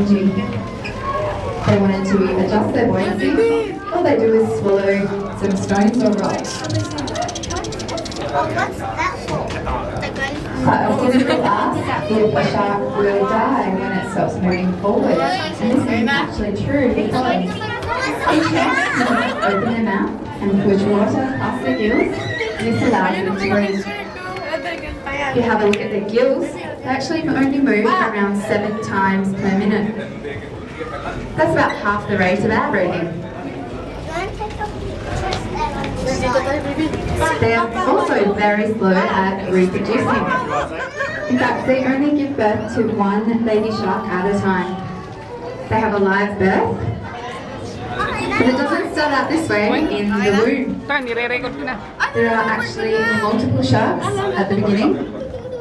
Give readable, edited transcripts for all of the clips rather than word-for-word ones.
changing. They wanted to adjust their buoyancy. All they do is swallow some stones or rocks. What's that for? The gun? But according to us, if a shark will die when it stops moving forward. And this is actually true because each shark can open their mouth and push water past their gills. This allows them to breathe. If you have a look at their gills, they actually only move around 7 times per minute. That's about half the rate of our breathing. They are also very slow at reproducing. In fact, they only give birth to 1 baby shark at a time. They have a live birth, but it doesn't start out this way in the womb. There are actually multiple sharks at the beginning,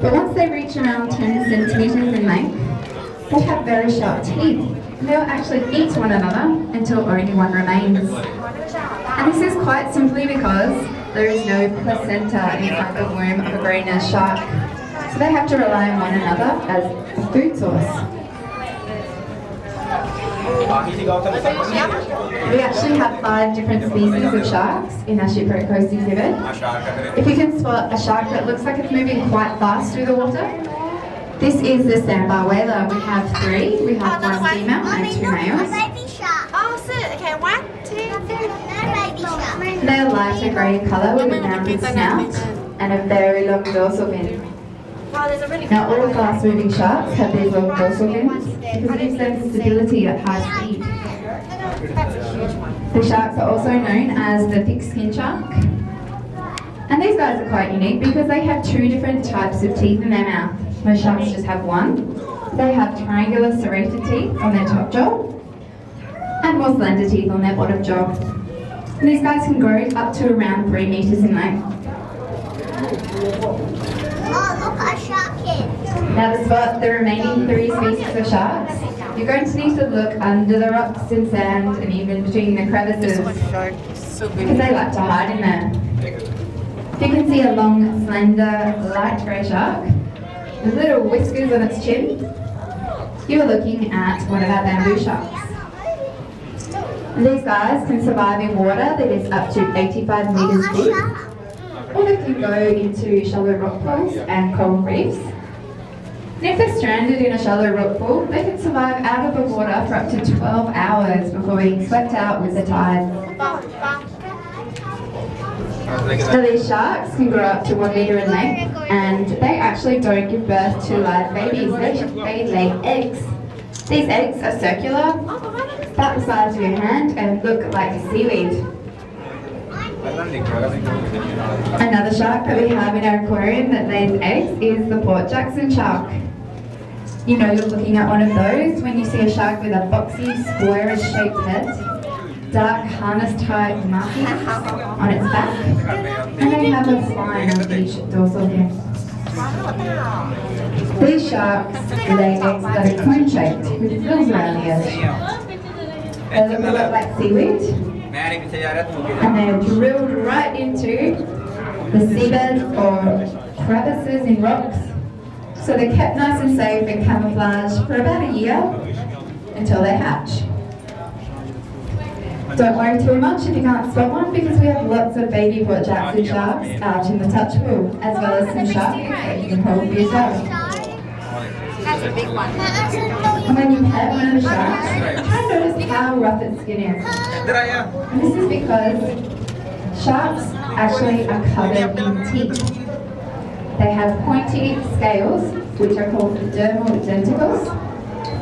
but once they reach around 10 centimeters in length, they have very sharp teeth. And they will actually eat one another until only one remains. And this is quite simply because there is no placenta inside the womb of a greener shark. So they have to rely on one another as a food source. We actually have 5 different species of sharks in our shipwreck coast exhibit. If you can spot a shark that looks like it's moving quite fast through the water, this is the sandbar whaler. We have 3. We have 1 female and 2 males. Baby shark. Oh, so okay, 1, 2, 3. Baby shark. They are lighter grey in colour with a rounded snout and a very long dorsal fin. Wow, there's a really Now all fast-moving sharks have these long dorsal fins because it gives them stability at high speed. That's a huge one. The sharks are also known as the thick-skinned shark. And these guys are quite unique because they have 2 different types of teeth in their mouth. Most sharks just have 1. They have triangular serrated teeth on their top jaw and more slender teeth on their bottom jaw. And these guys can grow up to around 3 meters in length. Oh, look, a shark is. Now to spot the remaining 3 species of sharks, you're going to need to look under the rocks and sand and even between the crevices because they like to hide in there. If you can see a long, slender, light grey shark with little whiskers on its chin, you are looking at one of our bamboo sharks. These guys can survive in water that is up to 85 meters deep, or they can go into shallow rock pools and coral reefs. And if they're stranded in a shallow rock pool, they can survive out of the water for up to 12 hours before being swept out with the tide. So these sharks can grow up to 1 meter in length, and they actually don't give birth to live babies. They lay eggs. These eggs are circular, about the size of your hand, and look like seaweed. Another shark that we have in our aquarium that lays eggs is the Port Jackson shark. You know you're looking at one of those when you see a shark with a boxy, squarish shaped head, dark harness-type markings on its back, and they have a spine on each dorsal fin. These sharks lay eggs that are cone-shaped with gills around the edge. They look a lot like seaweed, and they are drilled right into the seabed or crevices in rocks, so they're kept nice and safe and camouflaged for about a year until they hatch. Don't worry too much if you can't spot one, because we have lots of baby Port Jackson sharks out in the touch pool, as well as some shark that you can hold for yourself. That's a big one. And when you pet one of the sharks, try and notice how rough its skin is. And this is because sharks actually are covered in teeth. They have pointy scales, which are called dermal denticles,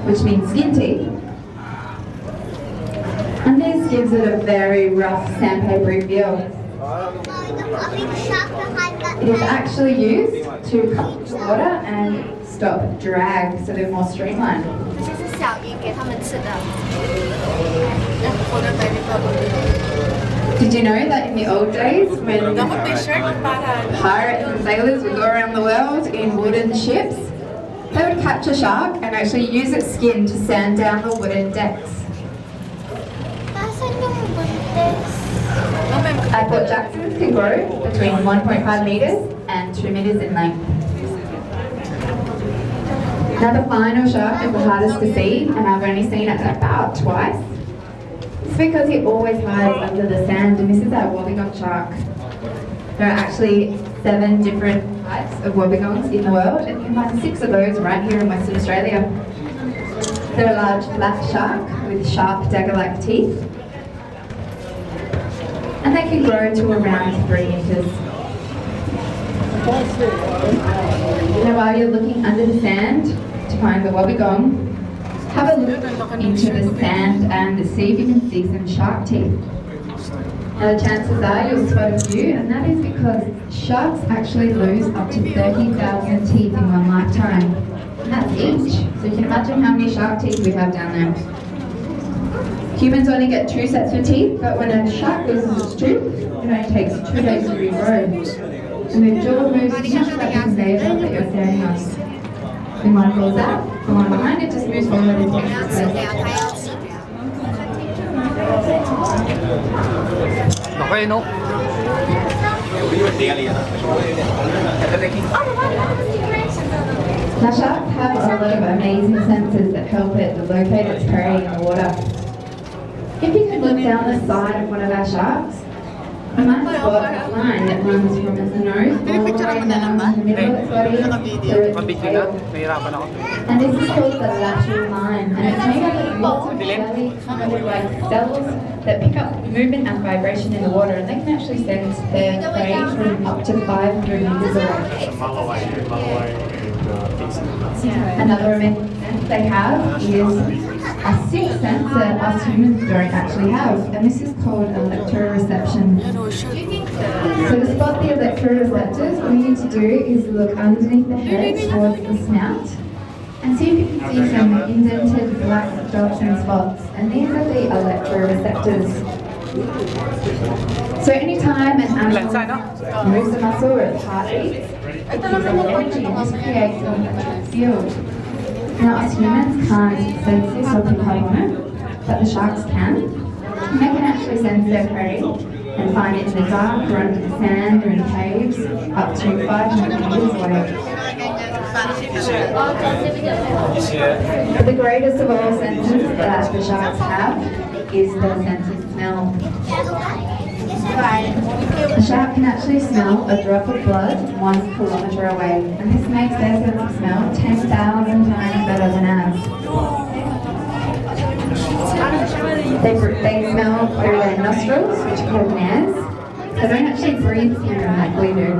which means skin teeth. And this gives it a very rough sandpapery feel. It is actually used to cut the water and stop drag, so they're more streamlined. 这是小鱼给它们吃的。我的 baby bubble. Did you know that in the old days, when pirates and sailors would go around the world in wooden ships, they would catch a shark and actually use its skin to sand down the wooden decks. Port Jacksons can grow between 1.5 metres and 2 metres in length. Now the final shark is the hardest to see, and I've only seen it about twice. It's because he always hides under the sand, and this is our wobbegong shark. There are actually 7 different types of wobbegongs in the world, and you can find 6 of those right here in Western Australia. They're a large flat shark with sharp dagger-like teeth, and they can grow to around 3 meters. Now while you're looking under the sand to find the wobbegong, have a look into the sand and see if you can see some shark teeth. Now the chances are you'll spot a few, and that is because sharks actually lose up to 30,000 teeth in one lifetime. And that's each. So you can imagine how many shark teeth we have down there. Humans only get 2 sets of teeth, but when a shark loses its tooth, it only takes 2 days to regrow. And the jaw moves much like the conveyor belt that you're standing on. When one falls out, the one behind it just moves forward and takes its place. Okay, no? Now sharks have a lot of amazing senses that help it locate its prey in the water. If you could look down the side of one of our sharks, you might spot a line that runs from its nose all the way down the middle of its body through its tail. And this is called the lateral line, and it's made up of lots of jelly kind of like cells that pick up movement and vibration in the water, and they can actually sense their prey from up to 500 meters away. Another amazing sense they have is a 6th sense that us humans don't actually have, and this is called electroreception. So to spot the electroreceptors, what you need to do is look underneath the head towards the snout and see if you can see some indented black dots and spots, and these are the electroreceptors. So anytime an animal moves a muscle or its heart beats, it gives off energy, and this creates an electric field. Now us humans can't sense this or pick up on it, but the sharks can. And they can actually sense their prey and find it in the dark or under the sand or in caves up to 500 meters away. But the greatest of all senses that the sharks have is the sense of smell. A shark can actually smell a drop of blood 1 kilometre away, and this makes their sense of smell 10,000 times better than ours. They smell through their nostrils, which are called nares. They don't actually breathe through them like we do.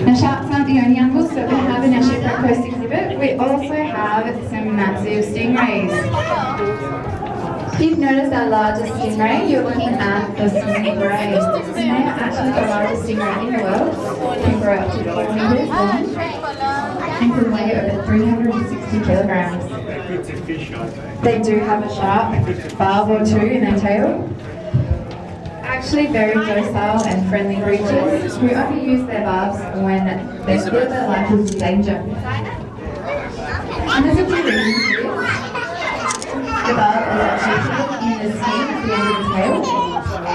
Now sharks aren't the only animals that we have in our shipwreck coast exhibit. We also have some massive stingrays. If you've noticed our largest stingray, you're looking at the stingray. And they are actually the largest stingray in the world. They can grow up to 4 meters long and can weigh over 360 kilograms. They do have a sharp barb or 2 in their tail. Actually very docile and friendly creatures who only use their barbs when they feel their life is in danger. And there's a few reasons for this. The barb is actually in the skin at the end of the tail,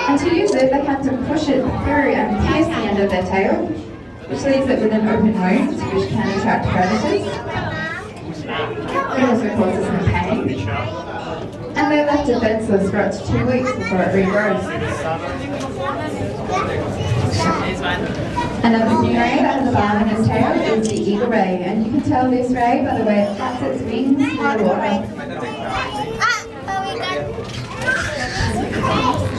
and to use it they have to push it through and pierce the end of their tail, which leaves it with an open wound which can attract predators. It also causes them pain. And they're left defenseless for up to 2 weeks before it regrows. Another stingray that has a barb in its tail is the eagle ray, and you can tell this ray by the way it flaps its wings through the water.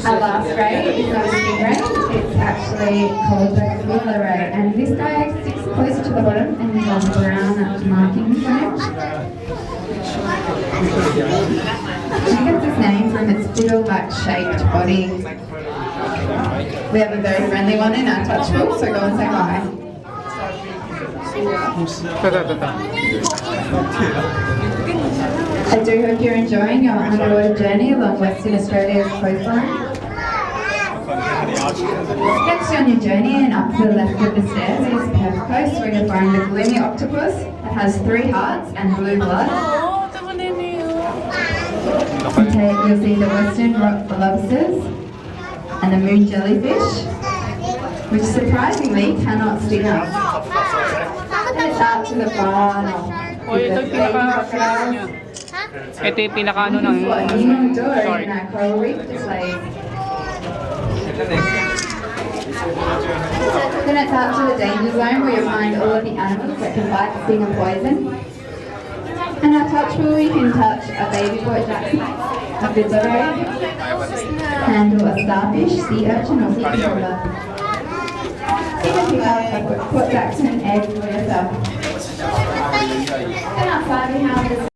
Our last ray is not a stingray, it's actually called the AQWA ray, and this guy sticks closer to the bottom and has brown markings on it. It gets its name from its fiddle-like shaped body. We have a very friendly one in our touch book, so go and say hi. I do hope you're enjoying your underwater journey along Western Australia's coastline. Next on your journey and up to the left of the stairs is Perth Coast, where you'll find the gloomy octopus that has 3 hearts and blue blood. You'll see the western rock lobsters and the moon jellyfish, which surprisingly cannot sting us. And it's out to the barn O, ito yung pinaka niya. Ito yung pinaka-ano ng We've got a new door shark. in our coral reef display. Then it's out to the danger zone where you'll find all of the animals that can bite, sting and poison. And our touch wheel, you can touch a baby boy jackson, a fiddler, handle a starfish, sea urchin or sea cucumber. You can pick up a Port Jackson egg for yourself. And outside we have this